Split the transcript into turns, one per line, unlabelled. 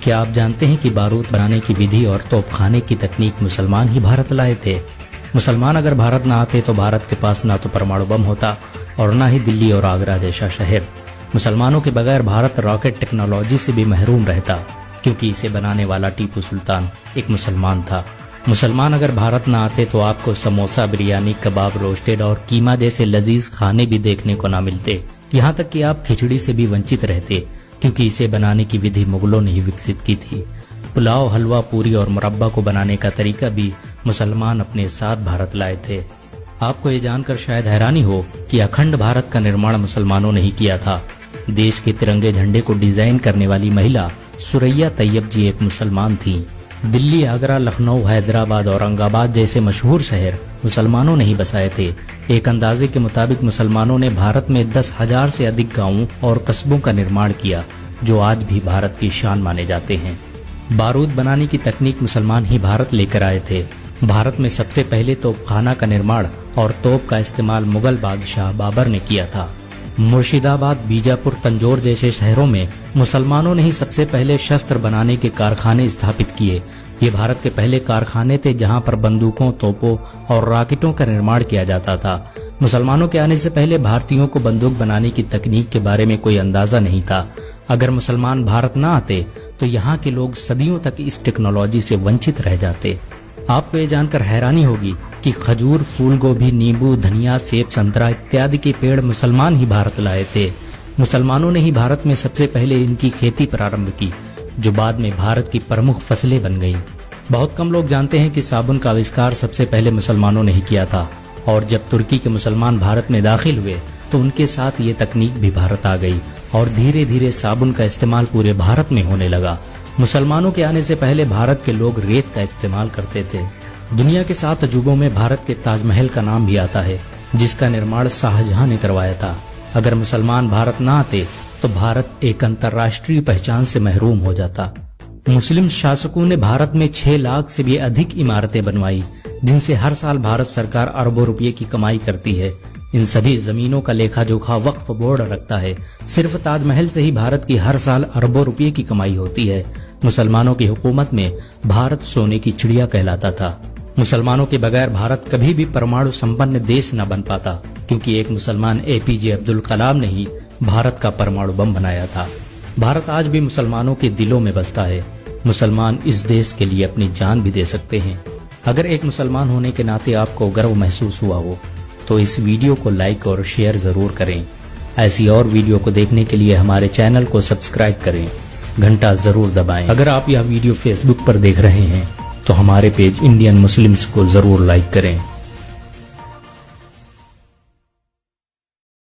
क्या आप जानते हैं कि बारूद बनाने की विधि और तोपखाने की तकनीक मुसलमान ही भारत लाए थे? मुसलमान अगर भारत न आते तो भारत के पास ना तो परमाणु बम होता और न ही दिल्ली और आगरा जैसा शहर। मुसलमानों के बगैर भारत रॉकेट टेक्नोलॉजी से भी महरूम रहता, क्योंकि इसे बनाने वाला टीपू सुल्तान एक मुसलमान था। मुसलमान अगर भारत न आते तो आपको समोसा, बिरयानी, कबाब, रोस्टेड और कीमा जैसे लजीज खाने भी देखने को न मिलते। यहाँ तक कि आप खिचड़ी से भी वंचित रहते, क्योंकि इसे बनाने की विधि मुगलों ने ही विकसित की थी। पुलाव, हलवा, पूरी और मुरब्बा को बनाने का तरीका भी मुसलमान अपने साथ भारत लाए थे। आपको ये जानकर शायद हैरानी हो कि अखंड भारत का निर्माण मुसलमानों ने ही किया था। देश के तिरंगे झंडे को डिजाइन करने वाली महिला सुरैया तैयब जी एक मुसलमान थीं। दिल्ली, आगरा, लखनऊ, हैदराबाद, औरंगाबाद जैसे मशहूर शहर मुसलमानों ने ही बसाए थे। एक अंदाजे के मुताबिक मुसलमानों ने भारत में 10,000 से अधिक गांवों और कस्बों का निर्माण किया, जो आज भी भारत की शान माने जाते हैं। बारूद बनाने की तकनीक मुसलमान ही भारत लेकर आए थे। भारत में सबसे पहले तोपखाना का निर्माण और तोप का इस्तेमाल मुगल बादशाह बाबर ने किया था। मुर्शिदाबाद, बीजापुर, तंजौर जैसे शहरों में मुसलमानों ने ही सबसे पहले शस्त्र बनाने के कारखाने स्थापित किए। ये भारत के पहले कारखाने थे जहां पर बंदूकों, तोपों और रॉकेटों का निर्माण किया जाता था। मुसलमानों के आने से पहले भारतीयों को बंदूक बनाने की तकनीक के बारे में कोई अंदाजा नहीं था। अगर मुसलमान भारत न आते तो यहाँ के लोग सदियों तक इस टेक्नोलॉजी से वंचित रह जाते। आपको ये जानकर हैरानी होगी कि खजूर, फूल गोभी, नींबू, धनिया, सेब, संतरा इत्यादि के पेड़ मुसलमान ही भारत लाए थे। मुसलमानों ने ही भारत में सबसे पहले इनकी खेती प्रारंभ की, जो बाद में भारत की प्रमुख फसलें बन गईं। बहुत कम लोग जानते हैं कि साबुन का आविष्कार सबसे पहले मुसलमानों ने ही किया था, और जब तुर्की के मुसलमान भारत में दाखिल हुए तो उनके साथ ये तकनीक भी भारत आ गई और धीरे धीरे साबुन का इस्तेमाल पूरे भारत में होने लगा। मुसलमानों के आने से पहले भारत के लोग रेत का इस्तेमाल करते थे। दुनिया के 7 अजूबों में भारत के ताजमहल का नाम भी आता है, जिसका निर्माण शाहजहां ने करवाया था। अगर मुसलमान भारत न आते तो भारत एक अंतर्राष्ट्रीय पहचान से महरूम हो जाता। मुस्लिम शासकों ने भारत में 6 लाख से भी अधिक इमारतें बनवाई, जिनसे हर साल भारत सरकार अरबों रुपये की कमाई करती है। इन सभी जमीनों का लेखा जोखा वक्फ बोर्ड रखता है। सिर्फ ताजमहल से ही भारत की हर साल अरबों रुपये की कमाई होती है। मुसलमानों की हुकूमत में भारत सोने की चिड़िया कहलाता था। मुसलमानों के बगैर भारत कभी भी परमाणु संपन्न देश न बन पाता, क्योंकि एक मुसलमान APJ अब्दुल कलाम ने ही भारत का परमाणु बम बनाया था। भारत आज भी मुसलमानों के दिलों में बसता है। मुसलमान इस देश के लिए अपनी जान भी दे सकते हैं। अगर एक मुसलमान होने के नाते आपको गर्व महसूस हुआ हो तो इस वीडियो को लाइक और शेयर जरूर करें। ऐसी और वीडियो को देखने के लिए हमारे चैनल को सब्सक्राइब करें, घंटा जरूर दबाएं। अगर आप यह वीडियो फेसबुक पर देख रहे हैं तो हमारे पेज इंडियन मुस्लिम्स को जरूर लाइक करें।